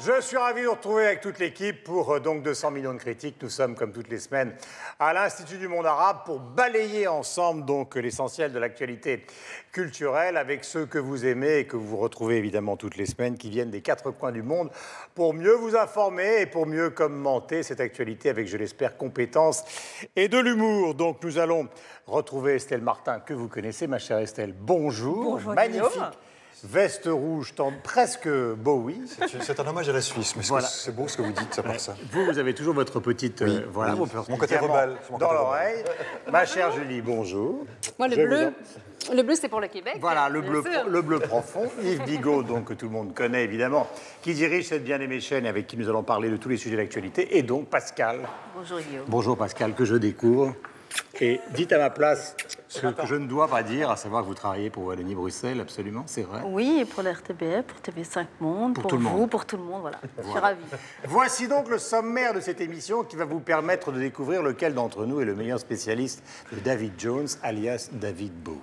Je suis ravi de vous retrouver avec toute l'équipe pour donc 200 millions de critiques. Nous sommes, comme toutes les semaines, à l'Institut du monde arabe pour balayer ensemble donc l'essentiel de l'actualité culturelle avec ceux que vous aimez et que vous retrouvez évidemment toutes les semaines, qui viennent des quatre coins du monde pour mieux vous informer et pour mieux commenter cette actualité avec, je l'espère, compétence et de l'humour. Donc nous allons retrouver Estelle Martin, que vous connaissez, ma chère Estelle. Bonjour. Bonjour, magnifique. Guillaume. Veste rouge, presque Bowie. C'est un hommage à la Suisse, mais Voilà. c'est beau ce que vous dites, ça part ça. Vous avez toujours votre petite... Oui, voilà, oui. votre Mon côté diamant rebelle, mon dans côté l'oreille. Ma chère Julie, bonjour. Moi, Je vous le bleu, c'est pour le Québec. Voilà, le bien bleu, sûr. le bleu profond. Yves Bigot, donc, que tout le monde connaît évidemment, qui dirige cette bien-aimée chaîne et avec qui nous allons parler de tous les sujets d'actualité. Et donc Pascal. Bonjour Guillaume. Bonjour Pascal, que je découvre. Et dites à ma place ce que je ne dois pas dire, à savoir que vous travaillez pour Wallonie-Bruxelles, absolument, c'est vrai. Oui, et pour la RTBF, pour TV5 Monde, Pour pour tout le vous, monde. pour tout le monde, voilà. Je suis ravie. Voici donc le sommaire de cette émission qui va vous permettre de découvrir lequel d'entre nous est le meilleur spécialiste de David Jones, alias David Bowie.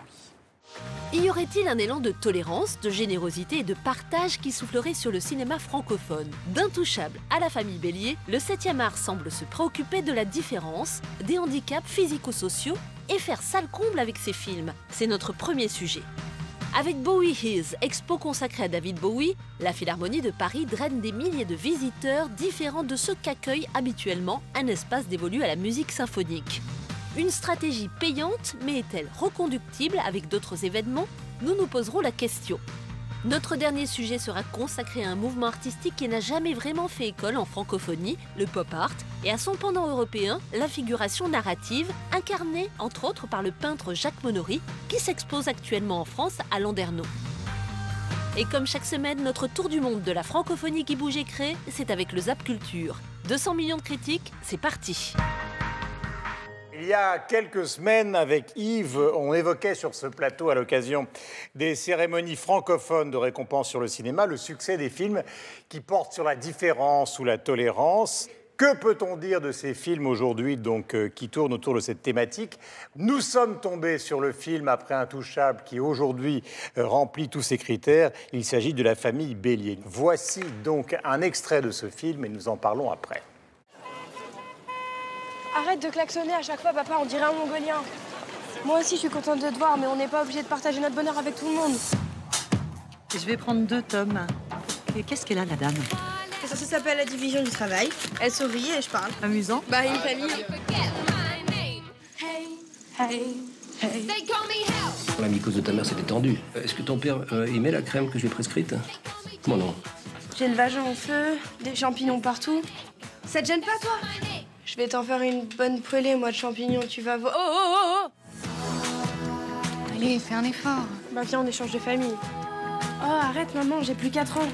Y aurait-il un élan de tolérance, de générosité et de partage qui soufflerait sur le cinéma francophone? D'Intouchable à la famille Bélier, le 7e art semble se préoccuper de la différence, des handicaps physico-sociaux et faire sale comble avec ses films. C'est notre premier sujet. Avec Bowie His, expo consacrée à David Bowie, la Philharmonie de Paris draine des milliers de visiteurs différents de ceux qu'accueille habituellement un espace dévolu à la musique symphonique. Une stratégie payante, mais est-elle reconductible avec d'autres événements? Nous nous poserons la question. Notre dernier sujet sera consacré à un mouvement artistique qui n'a jamais vraiment fait école en francophonie, le pop art, et à son pendant européen, la figuration narrative, incarnée entre autres par le peintre Jacques Monory, qui s'expose actuellement en France à Landerneau. Et comme chaque semaine, notre tour du monde de la francophonie qui bouge et crée, c'est avec le Zap Culture. 200 millions de critiques, c'est parti. Il y a quelques semaines, avec Yves, on évoquait sur ce plateau, à l'occasion des cérémonies francophones de récompense sur le cinéma, le succès des films qui portent sur la différence ou la tolérance. Que peut-on dire de ces films aujourd'hui, donc, qui tournent autour de cette thématique? Nous sommes tombés sur le film après Intouchable qui aujourd'hui remplit tous ces critères. Il s'agit de La famille Bélier. Voici donc un extrait de ce film et nous en parlons après. Arrête de klaxonner à chaque fois, papa, on dirait un Mongolien. Moi aussi, je suis contente de te voir, mais on n'est pas obligé de partager notre bonheur avec tout le monde. Je vais prendre 2 tomes. Et qu'est-ce qu'elle a, la dame? Ça s'appelle la division du travail. Elle sourit et je parle. Amusant. Bah, une famille. La mycose de ta mère s'est étendue. Est-ce que ton père aimait la crème que je lui ai prescrite? Moi non. J'ai le vagin en feu, des champignons partout. Ça te gêne pas, toi? Je vais t'en faire une bonne poêlée, moi, de champignons, tu vas voir. Oh, oh, oh, oh! Allez, fais un effort. Bah, viens, on échange de famille. Oh, arrête, maman, j'ai plus 4 ans.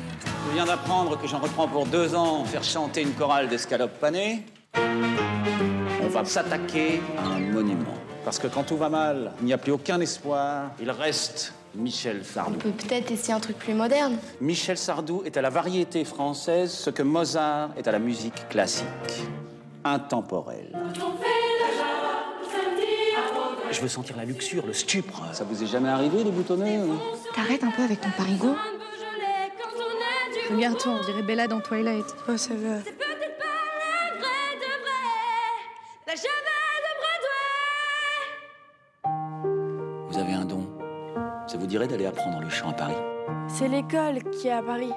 Je viens d'apprendre que j'en reprends pour 2 ans faire chanter une chorale d'escalopes panées. On va s'attaquer à un monument. Parce que quand tout va mal, il n'y a plus aucun espoir. Il reste Michel Sardou. On peut peut-être essayer un truc plus moderne. Michel Sardou est à la variété française ce que Mozart est à la musique classique. Intemporel. Je veux sentir la luxure, le stupre. Ça vous est jamais arrivé de boutonner? T'arrêtes un peu avec ton parigot. Regarde-toi, on dirait Bella dans Twilight. Oh, ça va. Vous avez un don. Ça vous dirait d'aller apprendre le chant à Paris? C'est l'école qui est à Paris.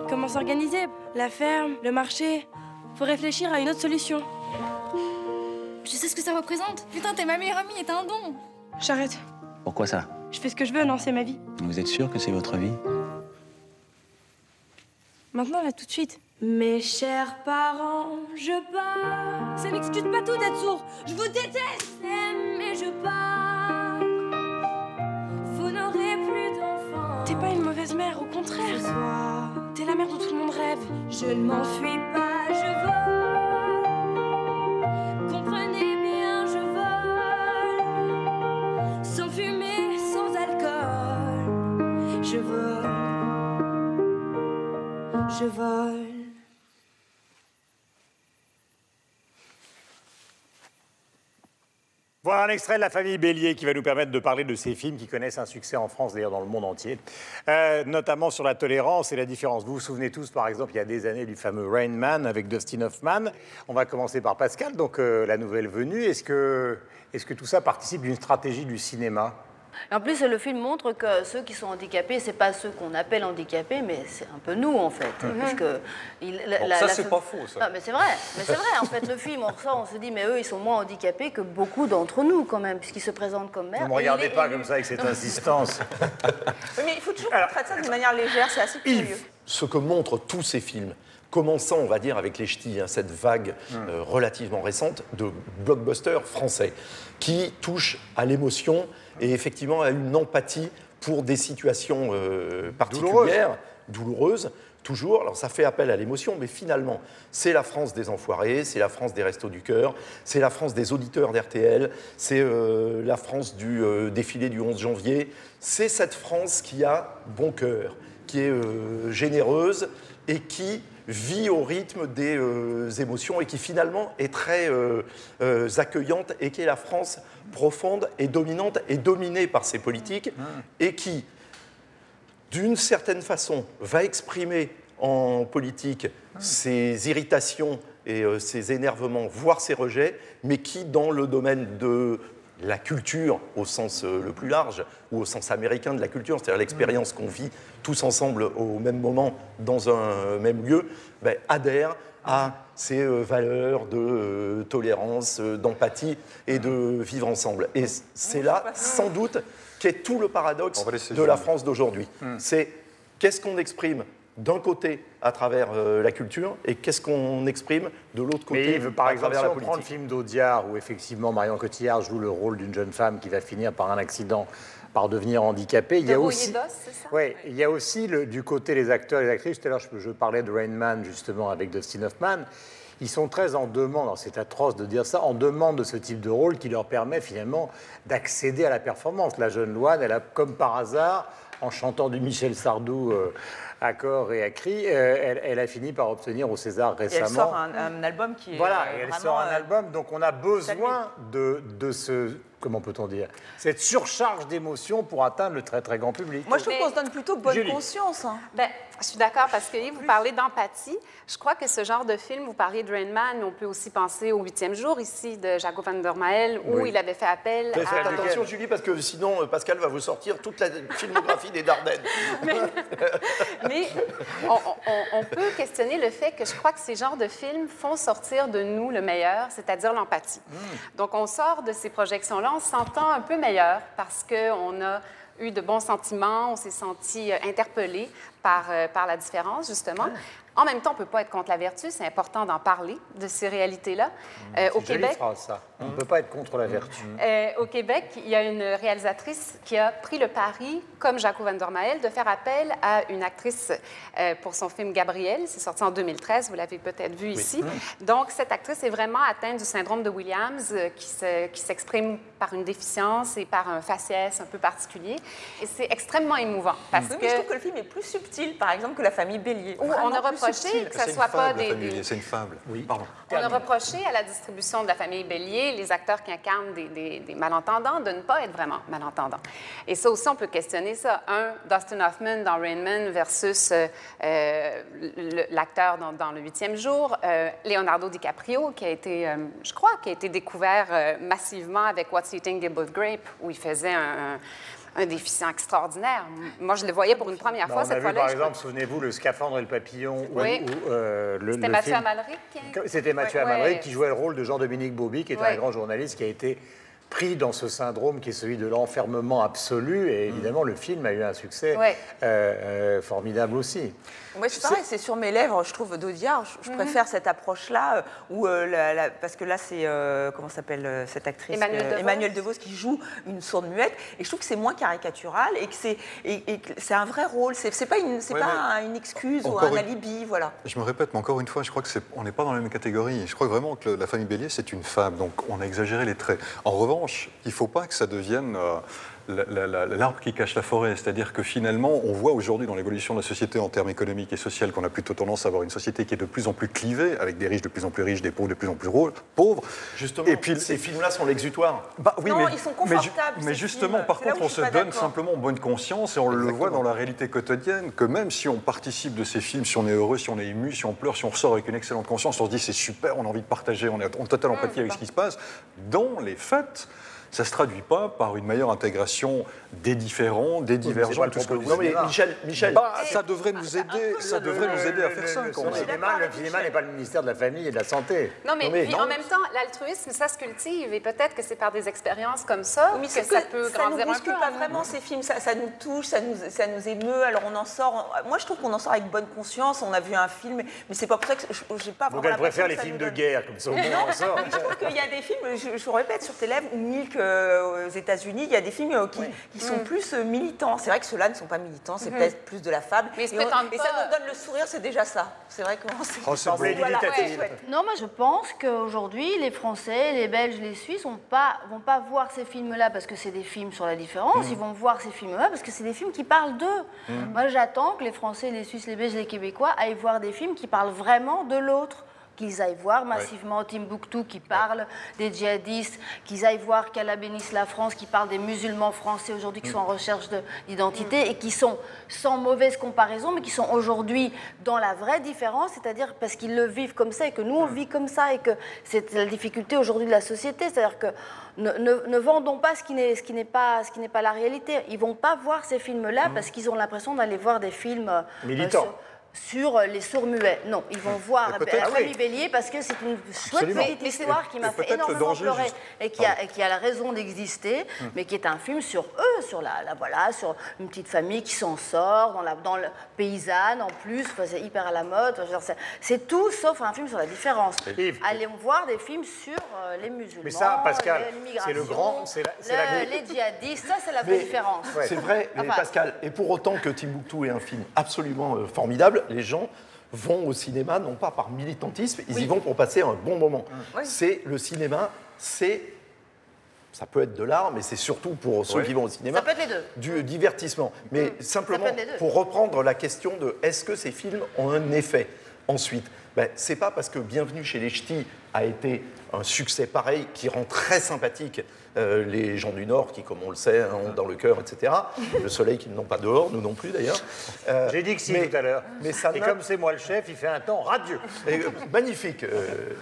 Comment s'organiser? La ferme, le marché. Faut réfléchir à une autre solution. Je sais ce que ça représente. Putain, t'es ma meilleure amie et t'as un don. J'arrête. Pourquoi ça? Je fais ce que je veux, non, c'est ma vie. Vous êtes sûr que c'est votre vie? Maintenant, là, tout de suite. Mes chers parents, je pars. Ça n'excuse pas tout d'être sourd. Je vous déteste, mais je pars. Vous n'aurez plus d'enfants. T'es pas une mauvaise mère, au contraire. T'es la mère dont tout le monde rêve. Je ne m'enfuis pas, je vole. Comprenez bien, je vole. Sans fumée, sans alcool. Je vole. Je vole. Voilà un extrait de La Famille Bélier qui va nous permettre de parler de ces films qui connaissent un succès en France, d'ailleurs dans le monde entier, notamment sur la tolérance et la différence. Vous vous souvenez tous, par exemple, il y a des années, du fameux Rain Man avec Dustin Hoffman. On va commencer par Pascal, donc la nouvelle venue. Est-ce que tout ça participe d'une stratégie du cinéma ? Et en plus, le film montre que ceux qui sont handicapés, c'est pas ceux qu'on appelle handicapés, mais c'est un peu nous, en fait. Parce que ça, c'est pas faux, ça. Non, mais c'est vrai. En fait, le film, on ressort, on se dit, mais eux, ils sont moins handicapés que beaucoup d'entre nous, quand même, puisqu'ils se présentent comme mères. Ne me regardez pas comme ça, avec cette insistance. Oui, mais il faut toujours qu'on traite ça d'une manière légère, c'est assez curieux. Ce que montrent tous ces films, commençant, on va dire, avec Les Ch'tis, cette vague relativement récente de blockbusters français, qui touchent à l'émotion et effectivement à une empathie pour des situations particulières, douloureuses, toujours. Alors ça fait appel à l'émotion, mais finalement, c'est la France des enfoirés, c'est la France des Restos du Cœur, c'est la France des auditeurs d'RTL, c'est la France du défilé du 11 janvier. C'est cette France qui a bon cœur, qui est généreuse et qui vit au rythme des émotions et qui finalement est très accueillante et qui est la France profonde et dominante et dominée par ses politiques et qui, d'une certaine façon, va exprimer en politique ses irritations et ses énervements, voire ses rejets, mais qui, dans le domaine de la culture au sens le plus large, ou au sens américain de la culture, c'est-à-dire l'expérience qu'on vit tous ensemble au même moment, dans un même lieu, adhère à ces valeurs de tolérance, d'empathie et de vivre ensemble. Et c'est là, sans doute, qu'est tout le paradoxe de la France d'aujourd'hui. C'est qu'est-ce qu'on exprime d'un côté à travers la culture et qu'est-ce qu'on exprime de l'autre côté par exemple, à travers la si on politique. prend le film d'Audiard où effectivement Marion Cotillard joue le rôle d'une jeune femme qui va finir par un accident, par devenir handicapée, il y a aussi, il y a aussi du côté des acteurs et des actrices. Tout à l'heure, je parlais de Rain Man justement avec Dustin Hoffman. Ils sont très en demande, alors c'est atroce de dire ça, en demande de ce type de rôle qui leur permet finalement d'accéder à la performance. La jeune Loane, elle a, comme par hasard, en chantant du Michel Sardou à corps et à cri, elle a fini par obtenir au César récemment. Et elle sort un album qui est voilà, et elle vraiment, sort un album, donc on a besoin de ce... Comment peut-on dire? Cette surcharge d'émotions pour atteindre le très très grand public. Moi, je trouve qu'on se donne plutôt bonne conscience. Je suis d'accord parce que vous parlez d'empathie. Je crois que ce genre de film, vous parliez de Rain Man, mais on peut aussi penser au 8e jour ici de Jaco van der Mael, où il avait fait appel à... Faites attention, Julie, parce que sinon, Pascal va vous sortir toute la filmographie des Dardennes. Mais on peut questionner le fait que je crois que ces genres de films font sortir de nous le meilleur, c'est-à-dire l'empathie. Donc, on sort de ces projections-là, on se sentant un peu meilleur parce qu'on a eu de bons sentiments, on s'est senti interpellé par la différence, justement. En même temps, on ne peut pas être contre la vertu, c'est important d'en parler, de ces réalités-là. Au Québec, phrase, ça. On ne peut pas être contre la vertu. Au Québec, il y a une réalisatrice qui a pris le pari, comme Jaco van der Mael, de faire appel à une actrice pour son film Gabrielle. C'est sorti en 2013, vous l'avez peut-être vu ici. Donc, cette actrice est vraiment atteinte du syndrome de Williams, qui s'exprime par une déficience et par un faciès un peu particulier. Et c'est extrêmement émouvant. Parce que je trouve que le film est plus subtil, par exemple, que La Famille Bélier. Où on a reproché que ça soit pas des... C'est une fable. Oui, pardon. On a reproché à la distribution de La Famille Bélier, les acteurs qui incarnent des malentendants, de ne pas être vraiment malentendants. Et ça aussi, on peut questionner ça. Dustin Hoffman dans Rain Man versus l'acteur dans Le 8e jour. Leonardo DiCaprio, qui a été, je crois, qui a été découvert massivement avec What's Eating Gilbert Grape, où il faisait un déficient extraordinaire. Moi, je le voyais pour une première fois cette fois-là. Par exemple, souvenez-vous, Le Scaphandre et le Papillon. C'était Mathieu Amalric. C'était Mathieu Amalric qui jouait le rôle de Jean-Dominique Bauby, qui est un grand journaliste qui a été pris dans ce syndrome qui est celui de l'enfermement absolu. Et évidemment, le film a eu un succès formidable aussi. Moi, c'est pareil, c'est sur mes lèvres, je trouve, d'Audiard. Je préfère cette approche-là, où parce que là, c'est, comment s'appelle cette actrice Emmanuelle DeVos qui joue une sourde muette. Et je trouve que c'est moins caricatural et que c'est un vrai rôle. C'est pas une excuse ou un alibi, voilà. Je me répète, mais encore une fois, je crois qu'on n'est pas dans la même catégorie. Je crois vraiment que La Famille Bélier, c'est une fable, donc on a exagéré les traits. En revanche, il ne faut pas que ça devienne l'arbre qui cache la forêt. C'est-à-dire que finalement, on voit aujourd'hui dans l'évolution de la société en termes économiques et sociaux qu'on a plutôt tendance à avoir une société qui est de plus en plus clivée, avec des riches de plus en plus riches, des pauvres de plus en plus pauvres. Justement, et puis, ces films-là sont l'exutoire. Oui, non, ils sont confortables. Mais justement, par contre, on se donne simplement bonne conscience et on le voit dans la réalité quotidienne, que même si on participe de ces films, si on est heureux, si on est ému, si on pleure, si on ressort avec une excellente conscience, on se dit c'est super, on a envie de partager, on est en totale empathie avec ce qui se passe, dans les faits, ça ne se traduit pas par une meilleure intégration des différents, des divergents, tout ce que vous voulez. Non, mais Michel, ça devrait nous aider, à faire ça. Le cinéma n'est pas le ministère de la Famille et de la Santé. Non, mais en même temps, l'altruisme, ça se cultive et peut-être que c'est par des expériences comme ça que ça peut grandir un peu. Ça ne nous pas vraiment ces films, ça nous touche, ça nous émeut, alors on en sort. Moi, je trouve qu'on en sort avec bonne conscience, on a vu un film, mais c'est pas pour ça que j'ai pas vraiment. Donc elle préfère les films de guerre, comme ça au moins on sort. Je trouve qu'il y a des films, je vous répète, sur tes lèvres, ou Milk aux États-Unis, il y a des films qui sont plus militants. C'est vrai que ceux-là ne sont pas militants, c'est peut-être plus de la fable. Mais ça nous donne le sourire, c'est déjà ça. C'est vrai que c'est Non, moi je pense qu'aujourd'hui, les Français, les Belges, les Suisses vont pas voir ces films-là parce que c'est des films sur la différence. Ils vont voir ces films-là parce que c'est des films qui parlent d'eux. Moi, j'attends que les Français, les Suisses, les Belges, les Québécois aillent voir des films qui parlent vraiment de l'autre. Qu'ils aillent voir massivement Timbuktu qui parle des djihadistes, qu'ils aillent voir qu'Allah bénisse la France qui parle des musulmans français aujourd'hui qui sont en recherche d'identité et qui sont sans mauvaise comparaison, mais qui sont aujourd'hui dans la vraie différence, c'est-à-dire parce qu'ils le vivent comme ça et que nous on vit comme ça et que c'est la difficulté aujourd'hui de la société, c'est-à-dire que ne vendons pas ce qui n'est pas la réalité. Ils vont pas voir ces films-là parce qu'ils ont l'impression d'aller voir des films militants. Sur les sourds-muets. Non, ils vont voir La Famille Bélier parce que c'est une chouette petite histoire qui m'a fait énormément pleurer et qui a la raison d'exister, mais qui est un film sur eux, sur sur une petite famille qui s'en sort, dans le paysanne en plus, c'est hyper à la mode. C'est tout sauf un film sur la différence. Allons voir des films sur les musulmans, mais ça, Pascal, l'immigration, les djihadistes, ça c'est la vraie différence. C'est vrai, mais Pascal, et pour autant que Timbuktu est un film absolument formidable, les gens vont au cinéma non pas par militantisme, ils y vont pour passer un bon moment. C'est le cinéma, ça peut être de l'art, mais c'est surtout pour ceux qui vont au cinéma, ça peut être les deux. Du divertissement. Mais simplement, pour reprendre la question de est-ce que ces films ont un effet ensuite, c'est pas parce que Bienvenue chez les Ch'tis a été un succès pareil qui rend très sympathique les gens du Nord qui, comme on le sait, ont dans le cœur, etc. Le soleil qu'ils n'ont pas dehors, nous non plus d'ailleurs. J'ai dit que si tout à l'heure. Et comme c'est moi le chef, il fait un temps radieux. Magnifique,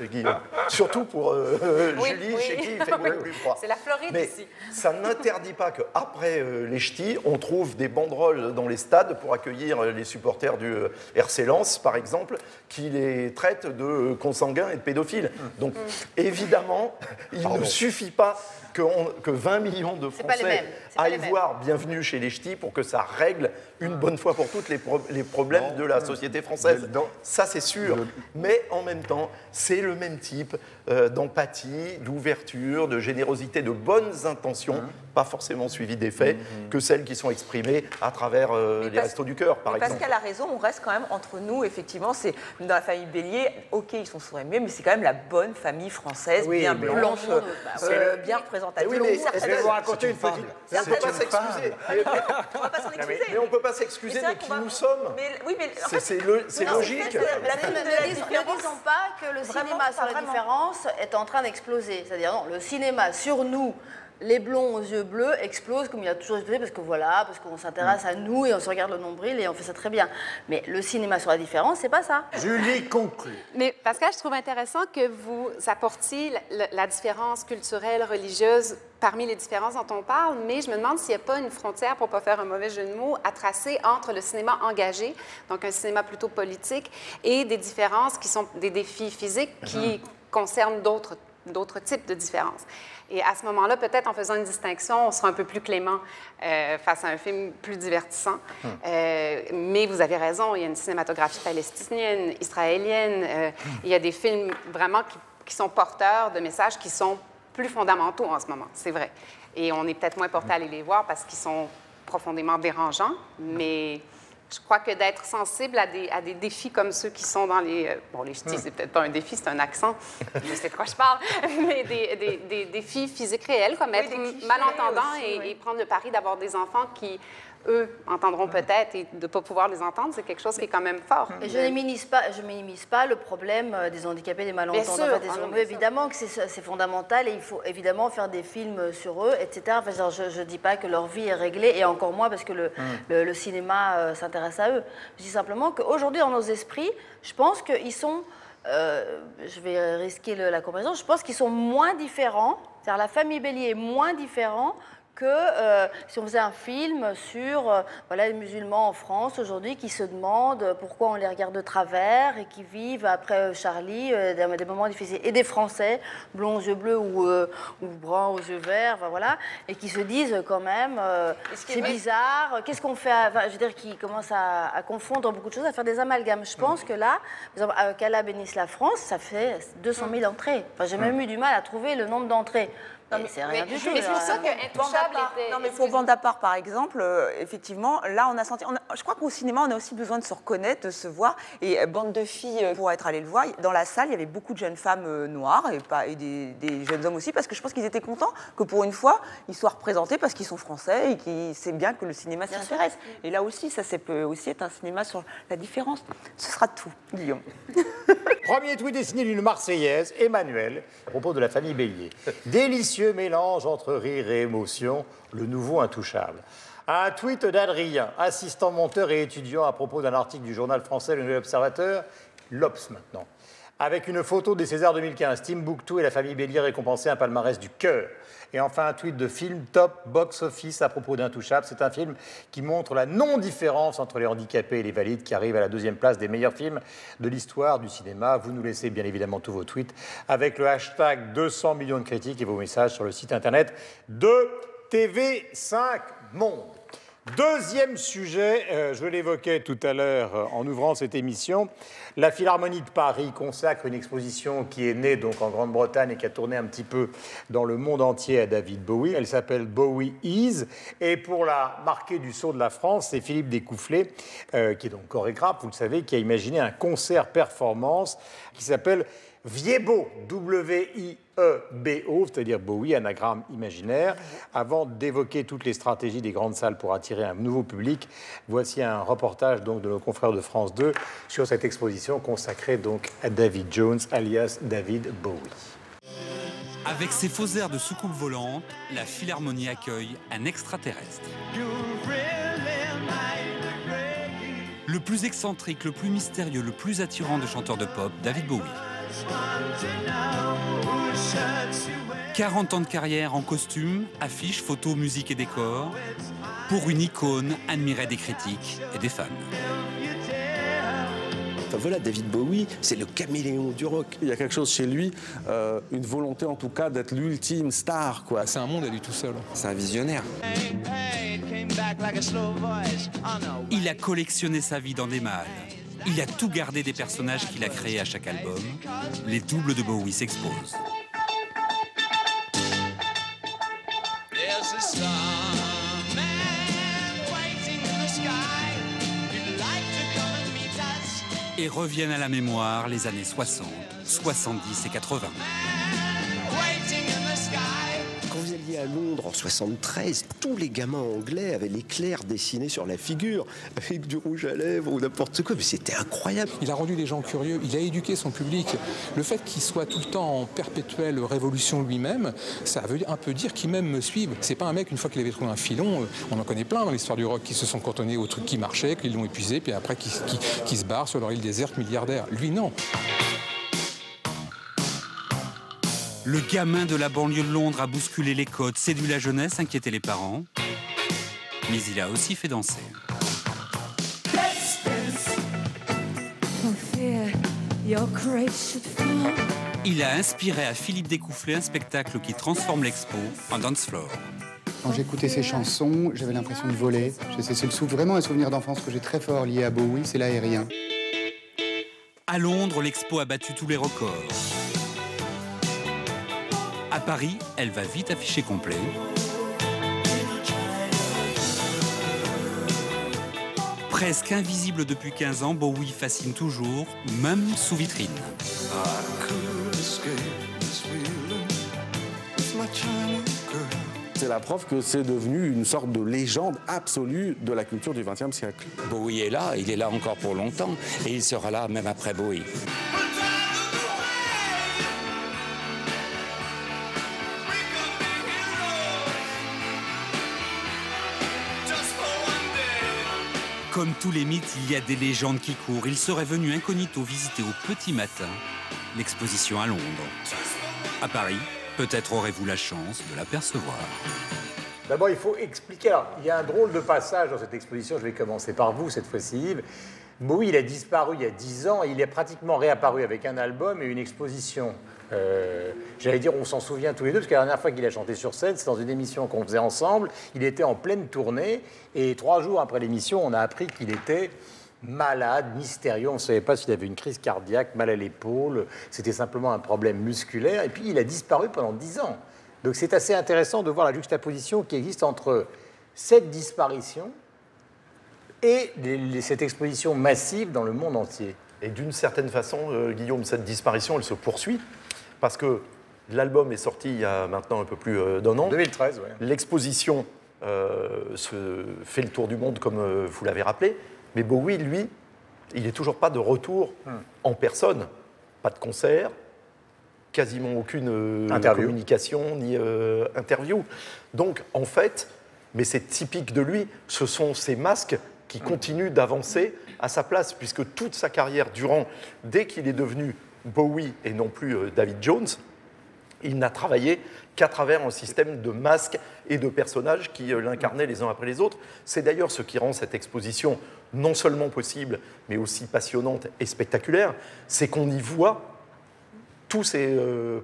Guillaume. Surtout pour Julie, chez qui il fait beaucoup plus froid. C'est la Floride ici. Ça n'interdit pas qu'après les Ch'tis, on trouve des banderoles dans les stades pour accueillir les supporters du RC Lens, par exemple, qui les traitent de consanguins et de pédophiles. Donc, évidemment, il ne suffit pas que 20 millions de Français aillent voir Bienvenue chez les Ch'tis pour que ça règle une bonne fois pour toutes les problèmes de la société française. Ça, c'est sûr. Mais en même temps, c'est le même type d'empathie, d'ouverture, de générosité, de bonnes intentions, pas forcément suivies des faits, que celles qui sont exprimées à travers les Restos du Cœur, par exemple. Pascal a raison, on reste quand même entre nous, effectivement. C'est dans la famille Bélier, ok, ils sont sourds-muets, mais c'est quand même la bonne famille française, bien blanche, bien représentative. Oui, mais je vais vous raconter une petite... On ne peut pas s'excuser. On va pas s'en excuser. Mais on ne peut pas s'excuser de qui nous sommes. C'est logique. Ne disons pas que le cinéma sur la différence est en train d'exploser. C'est-à-dire, non, le cinéma sur nous, les blonds aux yeux bleus, explose comme il a toujours explosé parce qu'on s'intéresse à nous et on se regarde le nombril et on fait ça très bien. Mais le cinéma sur la différence, c'est pas ça. Julie conclut. Mais Pascal, je trouve intéressant que vous apportiez la différence culturelle, religieuse parmi les différences dont on parle, mais je me demande s'il n'y a pas une frontière, pour ne pas faire un mauvais jeu de mots, à tracer entre le cinéma engagé, donc un cinéma plutôt politique, et des différences qui sont des défis physiques qui concernent d'autres types de différences. Et à ce moment-là, peut-être en faisant une distinction, on sera un peu plus clément face à un film plus divertissant. Mais vous avez raison, il y a une cinématographie palestinienne, israélienne. Il y a des films vraiment qui sont porteurs de messages qui sont plus fondamentaux en ce moment, c'est vrai. Et on est peut-être moins porté à aller les voir parce qu'ils sont profondément dérangeants, mais Je crois que d'être sensible à des défis comme ceux qui sont dans les... bon, les ch'tis, c'est peut-être pas un défi, c'est un accent. Je sais de quoi je parle. Mais des défis physiques réels, comme être malentendant et prendre le pari d'avoir des enfants qui, eux, entendront peut-être et de ne pas pouvoir les entendre, c'est quelque chose qui est quand même fort. Et je minimise pas le problème des handicapés, des malentendants. Évidemment que c'est fondamental et il faut évidemment faire des films sur eux, etc. Enfin, je ne dis pas que leur vie est réglée, et encore moins parce que le cinéma s'intéresse à eux. Je dis simplement qu'aujourd'hui, dans nos esprits, je pense qu'ils sont... je vais risquer la comparaison. Je pense qu'ils sont moins différents. C'est-à-dire la famille Bélier est moins différente que si on faisait un film sur les musulmans en France aujourd'hui qui se demandent pourquoi on les regarde de travers et qui vivent après Charlie des moments difficiles. Et des Français, blonds aux yeux bleus ou bruns aux yeux verts, et qui se disent quand même c'est bizarre, qu'est-ce qu'on fait je veux dire, qui commencent à confondre beaucoup de choses, à faire des amalgames. Je pense que là, par exemple, qu'Allah bénisse la France, ça fait 200 000 entrées. Enfin, j'ai même eu du mal à trouver le nombre d'entrées. C'est rien du tout. Mais c'est pour ça qu'Intouchable était... Non, mais pour Bande part, par exemple, effectivement, là, on a senti... je crois qu'au cinéma, on a aussi besoin de se reconnaître, de se voir. Et Bande de filles, pour être allé le voir, dans la salle, il y avait beaucoup de jeunes femmes noires et des jeunes hommes aussi, parce que je pense qu'ils étaient contents que, pour une fois, ils soient représentés parce qu'ils sont français et qu'ils savent bien que le cinéma s'y intéresse. Et là aussi, ça peut aussi être un cinéma sur la différence. Ce sera tout, Guillaume. Premier tweet dessiné d'une Marseillaise, Emmanuel, à propos de la famille Bélier. Délicieux mélange entre rire et émotion, le nouveau Intouchable. Un tweet d'Adrien, assistant monteur et étudiant à propos d'un article du journal français Le Nouvel Observateur, l'Obs maintenant. Avec une photo des Césars 2015, Timbuktu et la famille Bélier récompensés un palmarès du cœur. Et enfin, un tweet de film Top Box Office à propos d'Intouchable. C'est un film qui montre la non-différence entre les handicapés et les valides, qui arrive à la 2e place des meilleurs films de l'histoire du cinéma. Vous nous laissez bien évidemment tous vos tweets avec le hashtag 200 millions de critiques et vos messages sur le site internet de TV5 Monde. Deuxième sujet, je l'évoquais tout à l'heure en ouvrant cette émission, la Philharmonie de Paris consacre une exposition qui est née donc en Grande-Bretagne et qui a tourné un petit peu dans le monde entier à David Bowie. Elle s'appelle Bowie Is, et pour la marquer du sceau de la France, c'est Philippe Découfflet, qui est donc chorégraphe, vous le savez, qui a imaginé un concert-performance qui s'appelle Viebo, W-I-E-B-O, c'est-à-dire Bowie, anagramme imaginaire. Avant d'évoquer toutes les stratégies des grandes salles pour attirer un nouveau public, voici un reportage donc de nos confrères de France 2 sur cette exposition consacrée donc à David Jones, alias David Bowie. Avec ses faux airs de soucoupe volante, la Philharmonie accueille un extraterrestre. Le plus excentrique, le plus mystérieux, le plus attirant de chanteurs de pop, David Bowie. 40 ans de carrière en costume, affiches, photos, musique et décors, pour une icône admirée des critiques et des fans. Enfin voilà, David Bowie, c'est le caméléon du rock. Il y a quelque chose chez lui, une volonté en tout cas d'être l'ultime star, quoi. C'est un monde à lui tout seul. C'est un visionnaire. Il a collectionné sa vie dans des malles. Il a tout gardé des personnages qu'il a créés à chaque album. Les doubles de Bowie s'exposent. Et reviennent à la mémoire les années 60, 70 et 80. Quand vous alliez à Londres en 73, tous les gamins anglais avaient l'éclair dessiné sur la figure, avec du rouge à lèvres ou n'importe quoi, mais c'était incroyable. Il a rendu les gens curieux, il a éduqué son public. Le fait qu'il soit tout le temps en perpétuelle révolution lui-même, ça veut un peu dire qu'il m'aime me suivre. C'est pas un mec, une fois qu'il avait trouvé un filon, on en connaît plein dans l'histoire du rock, qui se sont cantonnés aux trucs qui marchaient, qui l'ont épuisé, puis après qui se barrent sur leur île déserte milliardaire. Lui, non. Le gamin de la banlieue de Londres a bousculé les codes, séduit la jeunesse, inquiété les parents. Mais il a aussi fait danser. Il a inspiré à Philippe Découfflet un spectacle qui transforme l'expo en dance floor. Quand j'écoutais ces chansons, j'avais l'impression de voler. C'est vraiment un souvenir d'enfance que j'ai très fort lié à Bowie, c'est l'aérien. À Londres, l'expo a battu tous les records. À Paris, elle va vite afficher complet. Presque invisible depuis 15 ans, Bowie fascine toujours, même sous vitrine. C'est la preuve que c'est devenu une sorte de légende absolue de la culture du XXe siècle. Bowie est là, il est là encore pour longtemps, et il sera là même après Bowie. Comme tous les mythes, il y a des légendes qui courent. Il serait venu incognito visiter au petit matin l'exposition à Londres. À Paris, peut-être aurez-vous la chance de l'apercevoir. D'abord, il faut expliquer. Alors, il y a un drôle de passage dans cette exposition. Je vais commencer par vous, cette fois-ci, Yves. Bowie, il a disparu il y a 10 ans et il est pratiquement réapparu avec un album et une exposition. J'allais dire, on s'en souvient tous les deux, parce que la dernière fois qu'il a chanté sur scène, c'est dans une émission qu'on faisait ensemble. Il était en pleine tournée et 3 jours après l'émission, on a appris qu'il était malade, mystérieux. On ne savait pas s'il avait une crise cardiaque, mal à l'épaule. C'était simplement un problème musculaire. Et puis, il a disparu pendant 10 ans. Donc, c'est assez intéressant de voir la juxtaposition qui existe entre cette disparition et cette exposition massive dans le monde entier. Et d'une certaine façon, Guillaume, cette disparition, elle se poursuit, parce que l'album est sorti il y a maintenant un peu plus d'un an. 2013, oui. L'exposition se fait le tour du monde, comme vous l'avez rappelé, mais Bowie, lui, il n'est toujours pas de retour en personne. Pas de concert, quasiment aucune communication ni interview. Donc, en fait, mais c'est typique de lui, ce sont ces masques qui continuent d'avancer à sa place, puisque toute sa carrière durant, dès qu'il est devenu Bowie et non plus David Jones, il n'a travaillé qu'à travers un système de masques et de personnages qui l'incarnaient les uns après les autres. C'est d'ailleurs ce qui rend cette exposition non seulement possible, mais aussi passionnante et spectaculaire, c'est qu'on y voit tous ces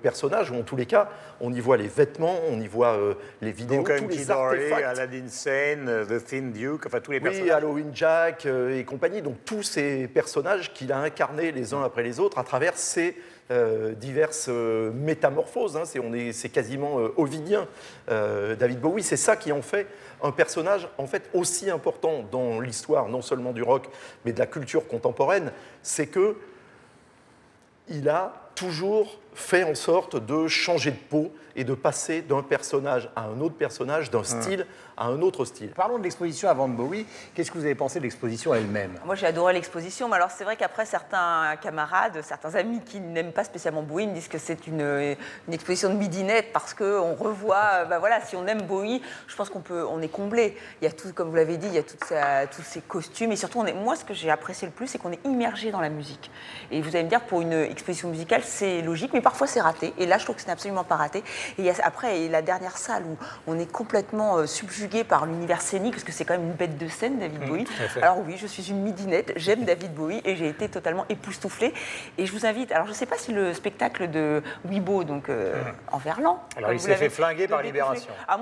personnages, ou en tous les cas, on y voit les vêtements, on y voit les vidéos, tous les artefacts. Aladdin Sane, The Thin Duke, enfin tous les personnages. Oui, Halloween Jack et compagnie, donc tous ces personnages qu'il a incarnés les uns après les autres à travers ces diverses métamorphoses. Hein, c'est quasiment ovidien, David Bowie. C'est ça qui en fait un personnage en fait aussi important dans l'histoire, non seulement du rock, mais de la culture contemporaine. C'est que il a toujours fait en sorte de changer de peau et de passer d'un personnage à un autre personnage, d'un style à un autre style. Parlons de l'exposition avant de Bowie. Qu'est-ce que vous avez pensé de l'exposition elle-même? Moi, j'ai adoré l'exposition, mais alors c'est vrai qu'après, certains camarades, certains amis qui n'aiment pas spécialement Bowie me disent que c'est une exposition de midinette parce qu'on revoit, voilà, si on aime Bowie, je pense on est comblé. Il y a tout, comme vous l'avez dit, il y a tous ces costumes et surtout, moi, ce que j'ai apprécié le plus, c'est qu'on est immergé dans la musique. Et vous allez me dire, pour une exposition musicale, c'est logique, mais parfois c'est raté. Et là, je trouve que ce n'est absolument pas raté. Et après, la dernière salle où on est complètement subjugué par l'univers scénique, parce que c'est quand même une bête de scène, David Bowie. Alors oui, je suis une midinette, j'aime David Bowie et j'ai été totalement époustouflée. Et je vous invite, alors je ne sais pas si le spectacle de Wibo, donc en Verlan. Alors il s'est fait flinguer par Libération. Ah,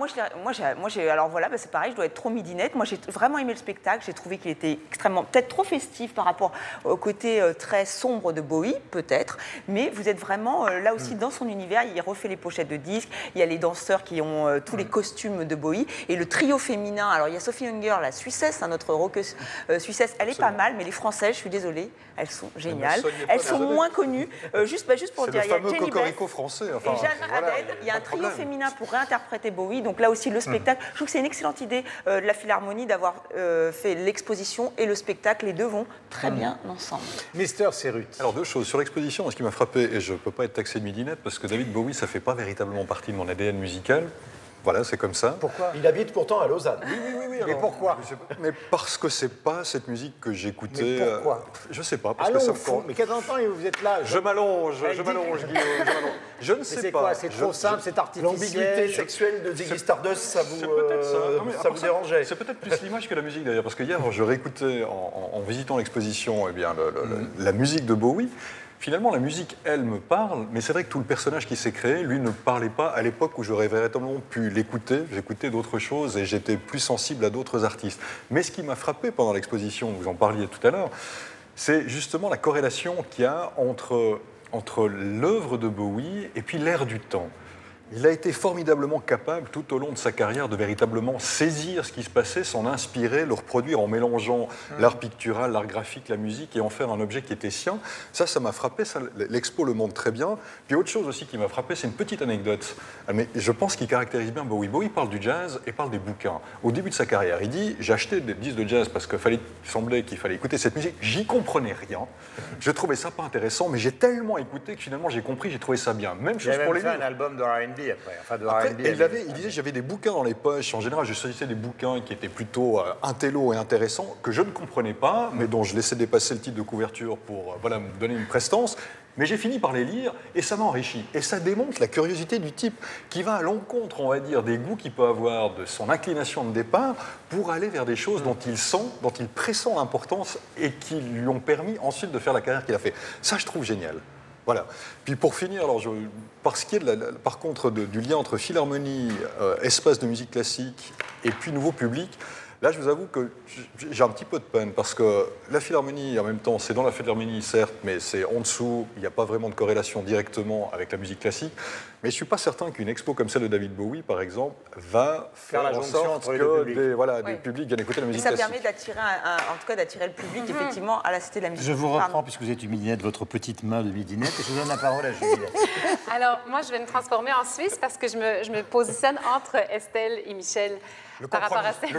alors voilà, c'est pareil, je dois être trop midinette. Moi, j'ai vraiment aimé le spectacle, j'ai trouvé qu'il était extrêmement, peut-être trop festif par rapport au côté très sombre de Bowie, peut-être, mais vous êtes vraiment là aussi dans son univers, il refait les pochettes de disques, il y a les danseurs qui ont tous les costumes de Bowie, et le trio féminin, alors il y a Sophie Hunger, la Suissesse, notre rockeuse suissesse, elle est pas mal, mais les Françaises, je suis désolée, elles sont géniales, elles sont moins connues, juste pour dire, il y a Jenny Beth français, et Jeanne Abed, il y a un trio féminin pour réinterpréter Bowie, donc là aussi le spectacle, je trouve que c'est une excellente idée de la Philharmonie d'avoir fait l'exposition et le spectacle, les deux vont très bien ensemble. Mister Serruti. Alors 2 choses, sur l'exposition, ce qui m'a frappé, et je ne peux pas être taxé de midinette, parce que David Bowie, ça ne fait pas véritablement partie de mon ADN musical. Voilà, c'est comme ça. Pourquoi? Il habite pourtant à Lausanne. Oui. Mais pourquoi? Mais parce que c'est pas cette musique que j'écoutais. Mais pourquoi? Je sais pas. Parce Allons que ça au fond. Mais qu'à temps vous êtes là? Je m'allonge, Guillaume, je m'allonge. Je ne sais pas. C'est quoi? C'est trop simple, c'est artificiel. L'ambiguïté sexuelle de Ziggy Stardust, ça vous dérangeait? C'est peut-être plus l'image que la musique d'ailleurs, parce que hier, je réécoutais en visitant l'exposition, la musique de Bowie. Finalement, la musique, elle, me parle, mais c'est vrai que tout le personnage qui s'est créé, lui, ne parlait pas à l'époque où j'aurais véritablement pu l'écouter. J'écoutais d'autres choses et j'étais plus sensible à d'autres artistes. Mais ce qui m'a frappé pendant l'exposition, vous en parliez tout à l'heure, c'est justement la corrélation qu'il y a entre l'œuvre de Bowie et puis l'air du temps. Il a été formidablement capable, tout au long de sa carrière, de véritablement saisir ce qui se passait, s'en inspirer, le reproduire en mélangeant l'art pictural, l'art graphique, la musique, et en faire un objet qui était sien. Ça m'a frappé, l'expo le montre très bien. Puis autre chose aussi qui m'a frappé, c'est une petite anecdote, mais je pense qu'il caractérise bien Bowie. Bowie parle du jazz et parle des bouquins. Au début de sa carrière, il dit « J'ai acheté des disques de jazz parce qu'il semblait qu'il fallait écouter cette musique. J'y comprenais rien. Je trouvais ça pas intéressant, mais j'ai tellement écouté que finalement j'ai compris, j'ai trouvé ça bien. Même chose pour les livres. Il a un album de R&B après. Enfin, de après, R&B. Il disait j'avais des bouquins dans les poches. En général, je choisissais des bouquins qui étaient plutôt intello et intéressants, que je ne comprenais pas, mais dont je laissais dépasser le titre de couverture pour me donner une prestance. Mais j'ai fini par les lire et ça m'a enrichi. Et ça démontre la curiosité du type qui va à l'encontre, on va dire, des goûts qu'il peut avoir, de son inclination de départ, pour aller vers des choses dont il pressent l'importance et qui lui ont permis ensuite de faire la carrière qu'il a fait. Ça, je trouve génial. Voilà. Puis pour finir, alors par ce qui est par contre du lien entre philharmonie, espace de musique classique et puis nouveau public, là, je vous avoue que j'ai un petit peu de peine parce que la philharmonie, en même temps, c'est dans la philharmonie, certes, mais c'est en dessous, il n'y a pas vraiment de corrélation directement avec la musique classique. Mais je ne suis pas certain qu'une expo comme celle de David Bowie, par exemple, va faire la en jonction sorte entre les que publics. des publics viennent écouter la musique ça classique. permet d'attirer le public, effectivement, à la Cité de la musique. Je vous reprends, puisque vous êtes une midinette, votre petite main de midinette, et je vous donne la parole à Juliette. Alors, moi, je vais me transformer en Suisse parce que je me positionne entre Estelle et Michel. Le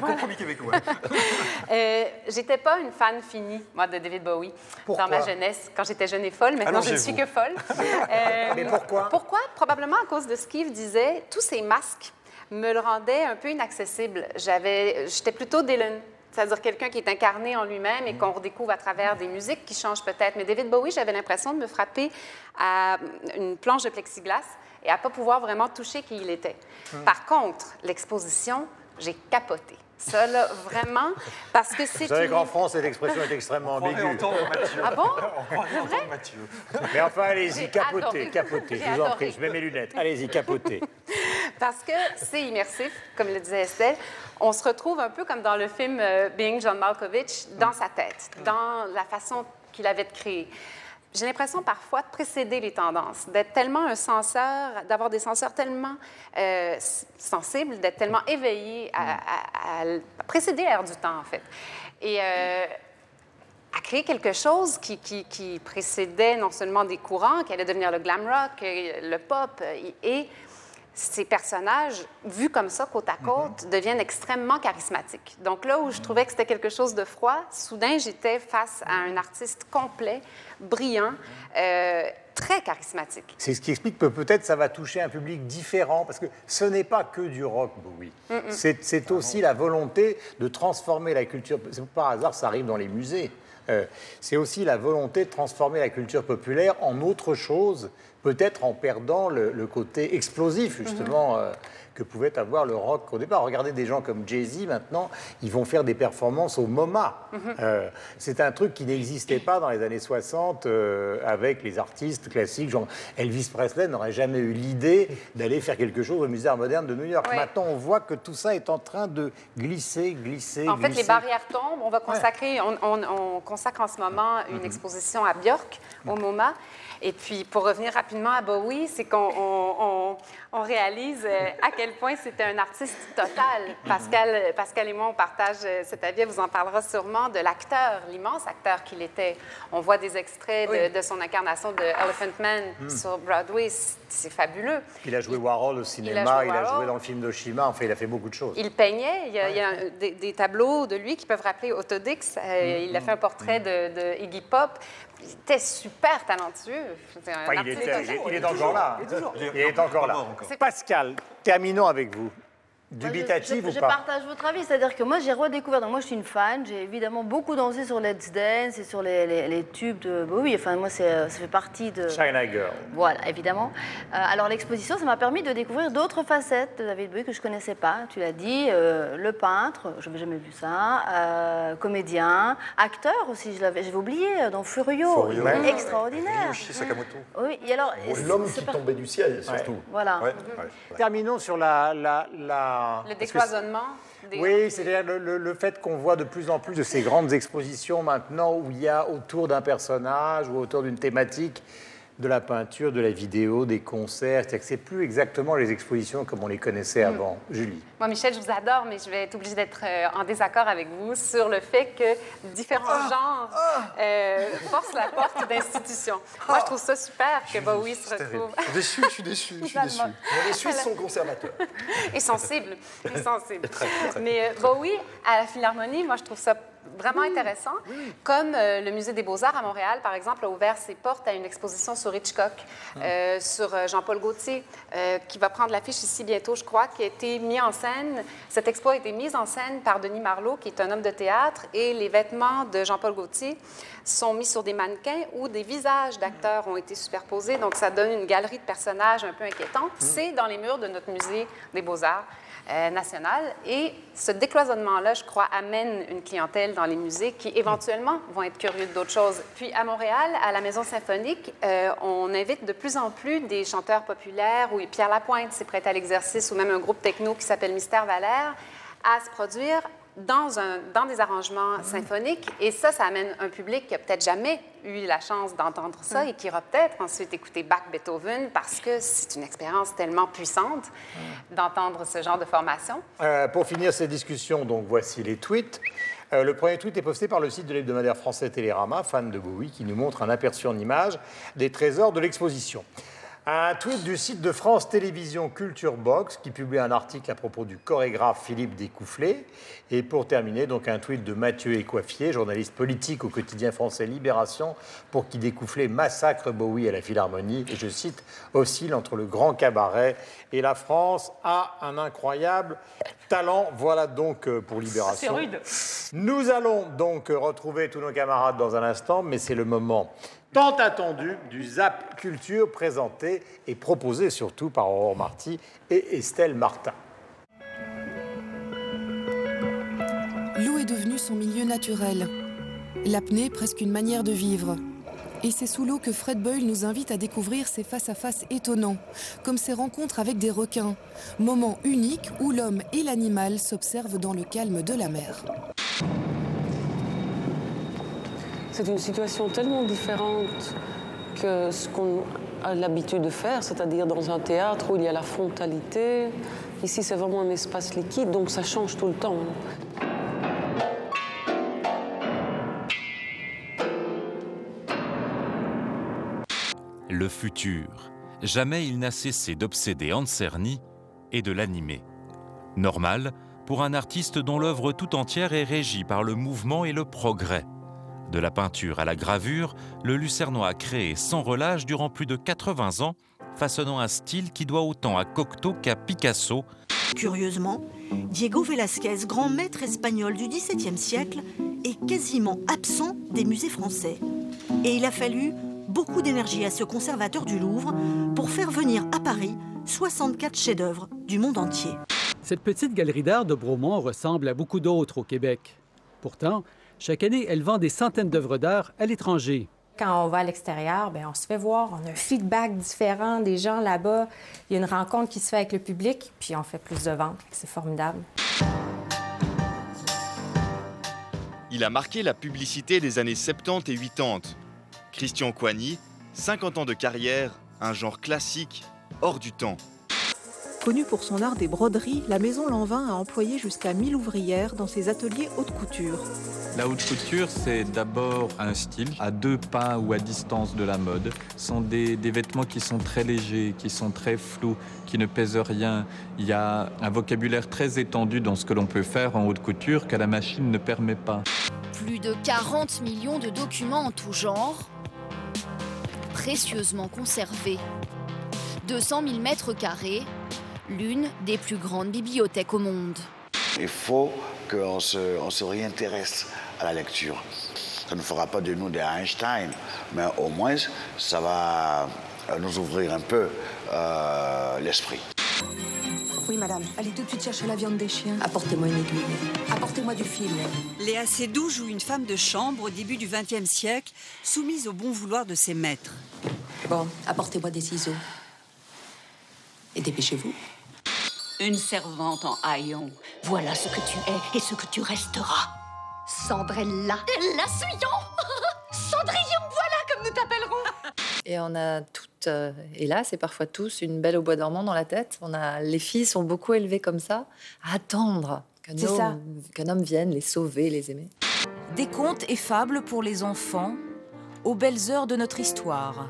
compromis québécois. J'étais pas une fan finie, moi, de David Bowie. Pourquoi? Dans ma jeunesse, quand j'étais jeune et folle. Maintenant, je ne suis que folle. Mais pourquoi? Pourquoi? Probablement à cause de ce qu'Yves disait. Tous ces masques me le rendaient un peu inaccessible. J'étais plutôt Dylan. C'est-à-dire quelqu'un qui est incarné en lui-même et qu'on redécouvre à travers des musiques qui changent peut-être. Mais David Bowie, j'avais l'impression de me frapper à une planche de plexiglas et à ne pas pouvoir vraiment toucher qui il était. Par contre, l'exposition, j'ai capoté. Ça, là, vraiment, parce que c'est... Vous savez qu'en France, cette expression est extrêmement ambiguë. Ah bon? C'est vrai, Mathieu. Mais enfin, allez-y, capotez. Je vous en prie, je mets mes lunettes. Allez-y, capotez. Parce que c'est immersif, comme le disait Estelle. On se retrouve un peu comme dans le film Being John Malkovich, dans sa tête, dans la façon qu'il avait de créer. J'ai l'impression parfois de précéder les tendances, d'être tellement un censeur, d'avoir des censeurs tellement sensibles, d'être tellement éveillés à précéder l'ère du temps, en fait. Et à créer quelque chose qui précédait non seulement des courants, qui allait devenir le glam rock, le pop, et ces personnages, vus comme ça, côte à côte, deviennent extrêmement charismatiques. Donc là où je trouvais que c'était quelque chose de froid, soudain, j'étais face à un artiste complet, brillant, très charismatique. C'est ce qui explique que peut-être ça va toucher un public différent, parce que ce n'est pas que du rock, Bowie. C'est aussi la volonté de transformer la culture. C'est par hasard, ça arrive dans les musées. C'est aussi la volonté de transformer la culture populaire en autre chose, peut-être en perdant le côté explosif, justement, que pouvait avoir le rock au départ. Regardez des gens comme Jay-Z, maintenant, ils vont faire des performances au MoMA. C'est un truc qui n'existait pas dans les années 60 avec les artistes classiques. Genre Elvis Presley n'aurait jamais eu l'idée d'aller faire quelque chose au Musée d'Art moderne de New York. Maintenant, on voit que tout ça est en train de glisser. En fait, les barrières tombent. On va consacrer, on consacre en ce moment une exposition à Björk, au MoMA. Et puis, pour revenir rapidement à Bowie, c'est qu'on réalise à quel point c'était un artiste total. Pascal et moi, on partage cet avis, elle vous en parlera sûrement, de l'acteur, l'immense acteur qu'il était. On voit des extraits de son incarnation de Elephant Man sur Broadway. C'est fabuleux. Il a joué Warhol au cinéma, il a joué dans le film d'Oshima, enfin, il a fait beaucoup de choses. Il peignait. Il y a des tableaux de lui qui peuvent rappeler Autodix. Il a fait un portrait de Iggy Pop. Il était super talentueux. Il est encore là. Il est encore là. Pascal, terminons avec vous. Dubitative ou pas? Je partage votre avis, c'est-à-dire que moi j'ai redécouvert, donc moi je suis une fan, j'ai évidemment beaucoup dansé sur Let's Dance et sur les tubes de Bowie, enfin moi ça fait partie de... China Girl. Voilà, évidemment. Alors l'exposition, ça m'a permis de découvrir d'autres facettes de David Bowie que je ne connaissais pas, tu l'as dit, le peintre, je n'avais jamais vu ça, comédien, acteur aussi, j'avais oublié, dans Furio, extraordinaire. Yoshi Sakamoto. Oui, et alors... L'homme qui tombait du ciel, surtout. Voilà. Terminons sur le décloisonnement. Oui, c'est-à-dire le fait qu'on voit de plus en plus de ces grandes expositions maintenant où il y a autour d'un personnage ou autour d'une thématique de la peinture, de la vidéo, des concerts. C'est-à-dire que c'est plus exactement les expositions comme on les connaissait avant. Julie. Moi, Michel, je vous adore, mais je vais être obligée d'être en désaccord avec vous sur le fait que différents genres forcent la porte d'institutions. Moi, je trouve ça super que Bowie se retrouve... Je suis déçu. Les Suisses sont conservateurs. Et sensibles. Mais Bowie, à la Philharmonie, moi, je trouve ça vraiment intéressant. Comme le Musée des Beaux-Arts à Montréal, par exemple, a ouvert ses portes à une exposition sur Hitchcock, sur Jean-Paul Gaultier, qui va prendre l'affiche ici bientôt, je crois, qui a été mis en scène. Cette expo a été mise en scène par Denis Marleau, qui est un homme de théâtre, et les vêtements de Jean-Paul Gaultier sont mis sur des mannequins où des visages d'acteurs ont été superposés. Donc, ça donne une galerie de personnages un peu inquiétante. C'est dans les murs de notre Musée des Beaux-Arts national. Et ce décloisonnement-là, je crois, amène une clientèle dans les musées qui, éventuellement, vont être curieux d'autres choses. Puis, à Montréal, à la Maison symphonique, on invite de plus en plus des chanteurs populaires, ou Pierre Lapointe s'est prêté à l'exercice, ou même un groupe techno qui s'appelle Mystère Valère, à se produire dans des arrangements symphoniques. Et ça amène un public qui n'a peut-être jamais eu la chance d'entendre ça et qui ira peut-être ensuite écouter Bach, Beethoven, parce que c'est une expérience tellement puissante d'entendre ce genre de formation. Pour finir cette discussion, donc voici les tweets. Le premier tweet est posté par le site de l'hebdomadaire français Télérama, fan de Bowie, qui nous montre un aperçu en images des trésors de l'exposition. Un tweet du site de France Télévisions Culture Box qui publie un article à propos du chorégraphe Philippe Descoufflé. Et pour terminer, donc un tweet de Mathieu Écoiffier, journaliste politique au quotidien français Libération, pour qui Descoufflé massacre Bowie à la Philharmonie. Et je cite, oscille entre le grand cabaret et la France a un incroyable talent. Voilà donc pour Libération. C'est rude. Nous allons donc retrouver tous nos camarades dans un instant, mais c'est le moment tant attendu du Zap Culture, présenté et proposé surtout par Aurore Marty et Estelle Martin. L'eau est devenue son milieu naturel. L'apnée, presque une manière de vivre. Et c'est sous l'eau que Fred Boyle nous invite à découvrir ces face-à-face étonnants, comme ses rencontres avec des requins, moment unique où l'homme et l'animal s'observent dans le calme de la mer. C'est une situation tellement différente que ce qu'on a l'habitude de faire, c'est-à-dire dans un théâtre où il y a la frontalité. Ici, c'est vraiment un espace liquide, donc ça change tout le temps. Le futur. Jamais il n'a cessé d'obséder Hans Cerny et de l'animer. Normal pour un artiste dont l'œuvre tout entière est régie par le mouvement et le progrès. De la peinture à la gravure, le Lucernois a créé sans relâche durant plus de 80 ans, façonnant un style qui doit autant à Cocteau qu'à Picasso. Curieusement, Diego Velázquez, grand maître espagnol du XVIIe siècle, est quasiment absent des musées français. Et il a fallu beaucoup d'énergie à ce conservateur du Louvre pour faire venir à Paris 64 chefs-d'œuvre du monde entier. Cette petite galerie d'art de Bromont ressemble à beaucoup d'autres au Québec. Pourtant, chaque année, elle vend des centaines d'œuvres d'art à l'étranger. Quand on va à l'extérieur, on se fait voir, on a un feedback différent des gens là-bas. Il y a une rencontre qui se fait avec le public, puis on fait plus de ventes. C'est formidable. Il a marqué la publicité des années 70 et 80. Christian Coigny, 50 ans de carrière, un genre classique, hors du temps. Connue pour son art des broderies, la Maison Lanvin a employé jusqu'à 1000 ouvrières dans ses ateliers haute couture. La haute couture, c'est d'abord un style à 2 pas ou à distance de la mode. Ce sont des vêtements qui sont très légers, qui sont très flous, qui ne pèsent rien. Il y a un vocabulaire très étendu dans ce que l'on peut faire en haute couture que la machine ne permet pas. Plus de 40 millions de documents en tout genre, précieusement conservés. 200 000 mètres carrés, l'une des plus grandes bibliothèques au monde. Il faut qu'on se réintéresse à la lecture. Ça ne fera pas de nous des Einstein, mais au moins ça va nous ouvrir un peu l'esprit. Oui, madame. Allez tout de suite chercher la viande des chiens. Apportez-moi une aiguille. Apportez-moi du fil. Léa Seydoux joue une femme de chambre au début du XXe siècle, soumise au bon vouloir de ses maîtres. Bon, apportez-moi des ciseaux. Et dépêchez-vous. Une servante en haillons. Voilà ce que tu es et ce que tu resteras. Cendrella. La Souillon. Cendrillon, voilà comme nous t'appellerons. Et on a toutes, hélas, et parfois tous, une Belle au bois dormant dans la tête. Les filles sont beaucoup élevées comme ça, à attendre qu'un homme vienne les sauver, les aimer. Des contes et fables pour les enfants, aux belles heures de notre histoire.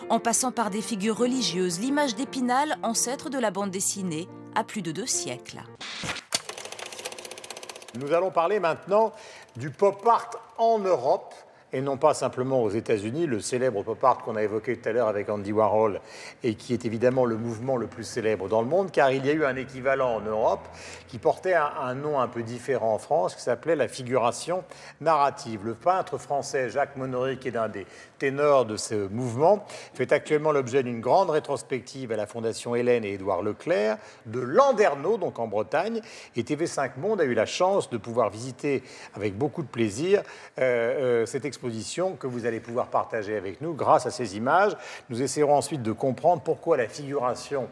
En passant par des figures religieuses, l'image d'Épinal, ancêtre de la bande dessinée, a plus de 2 siècles. Nous allons parler maintenant du pop art en Europe, et non pas simplement aux États-Unis, le célèbre pop art qu'on a évoqué tout à l'heure avec Andy Warhol et qui est évidemment le mouvement le plus célèbre dans le monde, car il y a eu un équivalent en Europe qui portait un nom un peu différent en France, qui s'appelait la figuration narrative. Le peintre français Jacques Monnery, qui est l'un des ténors de ce mouvement, fait actuellement l'objet d'une grande rétrospective à la Fondation Hélène et Édouard Leclerc de Landerneau, donc en Bretagne, et TV5 Monde a eu la chance de pouvoir visiter avec beaucoup de plaisir cette exposition que vous allez pouvoir partager avec nous grâce à ces images. Nous essaierons ensuite de comprendre pourquoi la figuration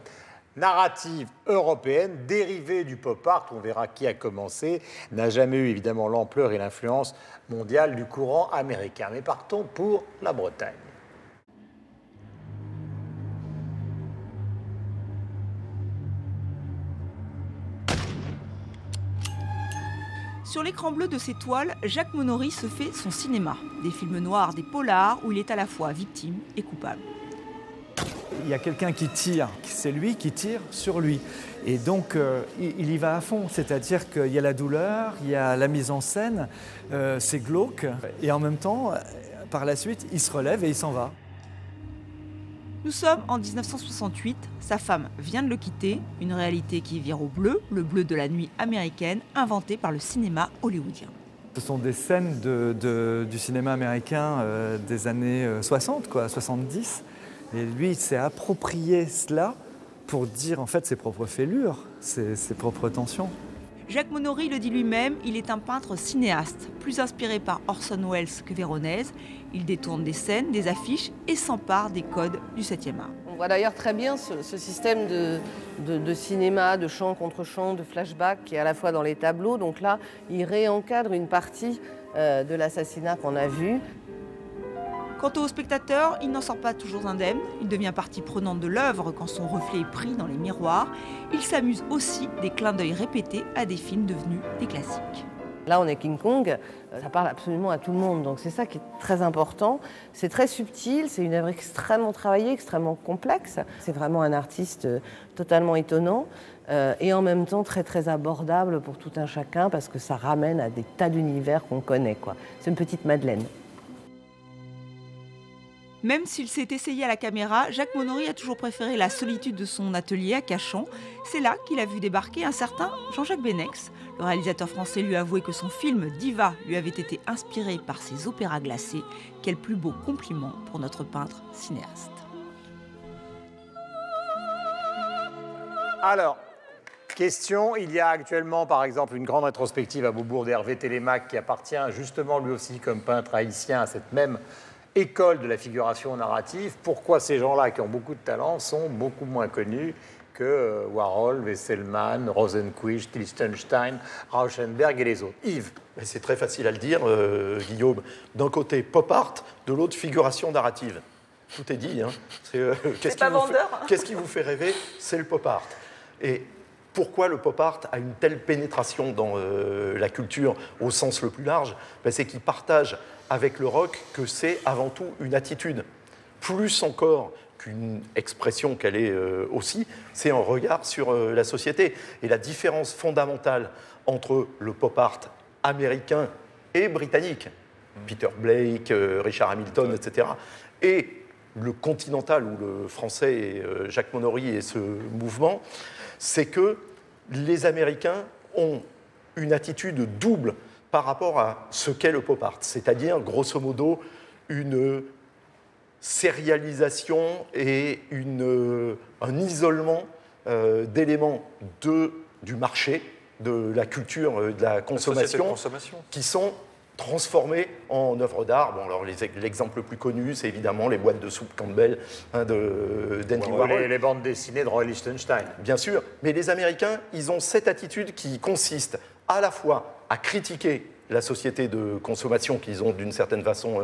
narrative européenne, dérivée du pop art, on verra qui a commencé, n'a jamais eu évidemment l'ampleur et l'influence mondiale du courant américain. Mais partons pour la Bretagne. Sur l'écran bleu de ses toiles, Jacques Monnery se fait son cinéma. Des films noirs, des polars, où il est à la fois victime et coupable. Il y a quelqu'un qui tire, c'est lui qui tire sur lui. Et donc, il y va à fond, c'est-à-dire qu'il y a la douleur, il y a la mise en scène, c'est glauque, et en même temps, par la suite, il se relève et il s'en va. Nous sommes en 1968, sa femme vient de le quitter, une réalité qui vire au bleu, le bleu de la nuit américaine, inventé par le cinéma hollywoodien. Ce sont des scènes du cinéma américain des années 60, 70. Et lui, il s'est approprié cela pour dire en fait ses propres fêlures, ses propres tensions. Jacques Monnery le dit lui-même, il est un peintre cinéaste, plus inspiré par Orson Welles que Véronèse. Il détourne des scènes, des affiches et s'empare des codes du 7e art. On voit d'ailleurs très bien ce système de cinéma, de champ contre champ, de flashback qui est à la fois dans les tableaux. Donc là, il réencadre une partie de l'assassinat qu'on a vu. Quant au spectateur, il n'en sort pas toujours indemne. Il devient partie prenante de l'œuvre quand son reflet est pris dans les miroirs. Il s'amuse aussi des clins d'œil répétés à des films devenus des classiques. Là, on est King Kong, ça parle absolument à tout le monde, donc c'est ça qui est très important. C'est très subtil, c'est une œuvre extrêmement travaillée, extrêmement complexe. C'est vraiment un artiste totalement étonnant et en même temps très très abordable pour tout un chacun parce que ça ramène à des tas d'univers qu'on connaît, quoi. C'est une petite Madeleine. Même s'il s'est essayé à la caméra, Jacques Monnery a toujours préféré la solitude de son atelier à Cachan. C'est là qu'il a vu débarquer un certain Jean-Jacques Benex. Le réalisateur français lui a avoué que son film Diva lui avait été inspiré par ses opéras glacés. Quel plus beau compliment pour notre peintre cinéaste. Alors, question, il y a actuellement par exemple une grande rétrospective à Beaubourg d'Hervé Télémaque qui appartient justement lui aussi comme peintre haïtien à cette même école de la figuration narrative. Pourquoi ces gens-là qui ont beaucoup de talent sont beaucoup moins connus que Warhol, Wesselmann, Rosenquist, Lichtenstein, Rauschenberg et les autres? Yves. C'est très facile à le dire, Guillaume. D'un côté pop art, de l'autre figuration narrative. Tout est dit. Hein. C'est pas vendeur. Qu'est-ce qui vous fait rêver? C'est le pop art. Et pourquoi le pop art a une telle pénétration dans la culture au sens le plus large? C'est qu'il partage avec le rock que c'est avant tout une attitude. Plus encore qu'une expression qu'elle est aussi, c'est un regard sur la société. Et la différence fondamentale entre le pop art américain et britannique, Peter Blake, Richard Hamilton, etc., et le continental ou le français et Jacques Monnery et ce mouvement, c'est que les Américains ont une attitude double par rapport à ce qu'est le pop art, c'est-à-dire, grosso modo, une sérialisation et un isolement d'éléments du marché, de la culture, de la consommation, qui sont transformés en œuvres d'art. Bon, alors l'exemple le plus connu, c'est évidemment les boîtes de soupe Campbell d'Andy Warhol. Les bandes dessinées de Roy Lichtenstein. Bien sûr, mais les Américains, ils ont cette attitude qui consiste à la fois à critiquer la société de consommation qu'ils ont d'une certaine façon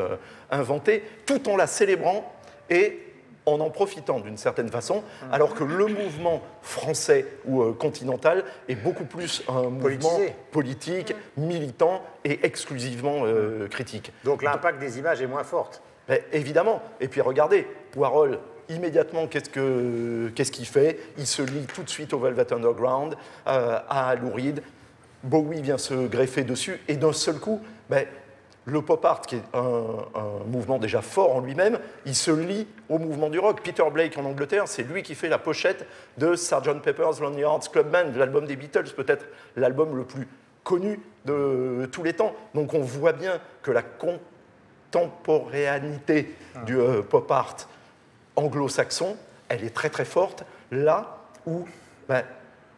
inventée, tout en la célébrant et en profitant d'une certaine façon, alors que le mouvement français ou continental est beaucoup plus un mouvement politique, militant et exclusivement critique. Donc l'impact des images est moins fort. Évidemment. Et puis regardez, Warhol, immédiatement, qu'est-ce qu'il fait? Il se lie tout de suite au Velvet Underground, à Lou Reed. Bowie vient se greffer dessus, et d'un seul coup, le pop art, qui est un mouvement déjà fort en lui-même, il se lie au mouvement du rock. Peter Blake en Angleterre, c'est lui qui fait la pochette de Sgt. Pepper's Lonely Hearts Club Band, l'album des Beatles, peut-être l'album le plus connu de tous les temps. Donc on voit bien que la contemporanéité du pop art anglo-saxon, elle est très très forte, là où,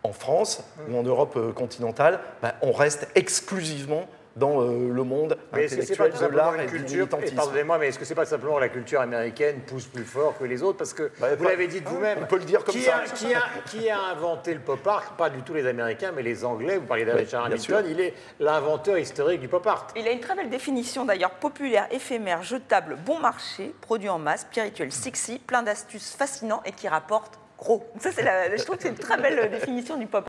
en France ou en Europe continentale, on reste exclusivement dans le monde intellectuel de l'art et du militantisme. Pardonnez-moi, mais est-ce que c'est pas simplement la culture américaine pousse plus fort que les autres? Parce que vous l'avez dit de vous-même. On peut le dire comme ça. Qui a inventé le pop art? Pas du tout les Américains, mais les Anglais. Vous parliez de Richard Hamilton, il est l'inventeur historique du pop art. Il a une très belle définition d'ailleurs: populaire, éphémère, jetable, bon marché, produit en masse, spirituel, sexy, plein d'astuces fascinants et qui rapporte gros. Ça, je trouve que c'est une très belle définition du pop art.